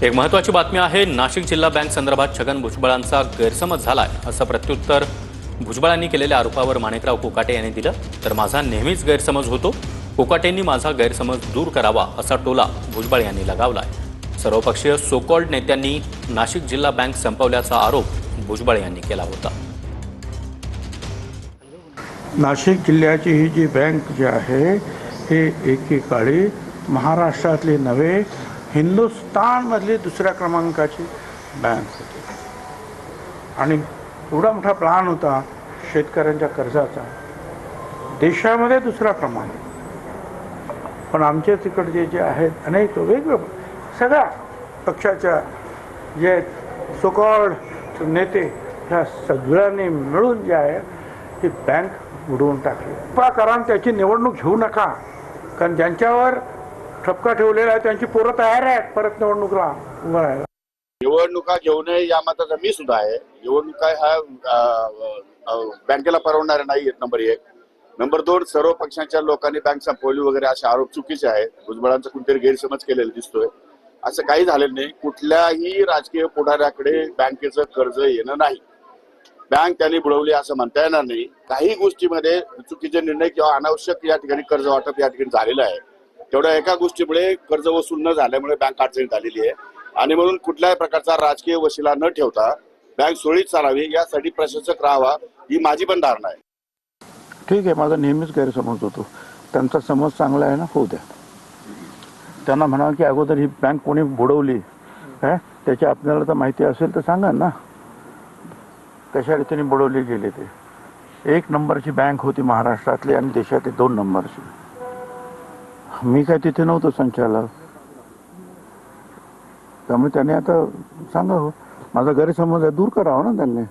एक महत्त्वाची बातमी आहे। नाशिक जिल्हा बँक संदर्भात छगन भुजबळांचा गैरसमज झालाय असं प्रत्युत्तर भुजबळांनी केलेल्या आरोपावर माणिकराव कोकाटे यांनी दिलं। तर माझा नेहमीच गैरसमज होतो, कोकाटेंनी माझा गैरसमज दूर करावा असा टोला भुजबळ यांनी लगावलाय। सर्वपक्षीय सोकॉल्ड नेत्यांनी नाशिक जिल्हा बँक संपवल्याचा आरोप भुजबळ यांनी केला होता। नाशिक जिल्ह्याची ही जी बँक जी आहे हे एकेकाळी महाराष्ट्रातली नव्हे हिंदुस्थानमधली दुसऱ्या क्रमांकाची बँक होती आणि एवढा मोठा प्लॅन होता शेतकऱ्यांच्या कर्जाचा, देशामध्ये दुसरा क्रमांक। पण आमचे तिकडचे जे आहेत अनेक वेगवेगळे सगळ्या पक्षाच्या जे सोकॉल्ड नेते ह्या सगळ्यांनी मिळून जे आहे ती बँक बुडवून टाकली। कारण त्याची निवडणूक घेऊ नका, कारण ज्यांच्यावर ठपका ठेवलेला आहे त्यांची पोरं तयार आहेत परत निवडणुकीला उभं राहायला। निवडणुका घेऊ नये या मताचा मी सुद्धा आहे। निवडणुका हा बँकेला परवडणाऱ्या नाही नंबर 1। नंबर 2, सर्व पक्षांच्या लोकांनी बँक संपवली वगैरे असे आरोप चुकीचे आहेत। भुजबळांचा कुठेतरी गैरसमज केलेला दिसतोय। असं काही झालेलं नाही। कुठल्याही राजकीय पुढाऱ्याकडे बँकेचं कर्ज येणं नाही, बँक त्यांनी बुडवली असं म्हणता येणार नाही। काही गोष्टीमध्ये चुकीचे निर्णय किंवा अनावश्यक या ठिकाणी कर्ज वाटप या ठिकाणी झालेलं आहे। तेवढ्या एका गोष्टीमुळे कर्ज वसूल न झाल्यामुळे बँक अडचणीत आलेली आहे आणि म्हणून कुठल्याही प्रकारचा राजकीय वशिला न ठेवता बँक सुरळीत चालावी यासाठी प्रशासक राहावा ही माझी पण धारणा आहे। ठीक आहे, माझा नेहमीच गैरसमज होतो, त्यांचा समज चांगला आहे ना, होऊ द्या। त्यांना म्हणा की अगोदर ही बँक कोणी बुडवली काय त्याची आपल्याला तर माहिती असेल तर सांगा ना, कशा रीतीने बुडवली गेली। ते 1 नंबरची बँक होती महाराष्ट्रातली आणि देशातली 2 नंबरची। मी काय तिथे नव्हतो संचालक, त्यामुळे त्याने आता सांगा हो माझा गैरसमज आहे दूर करावा ना त्यांनी।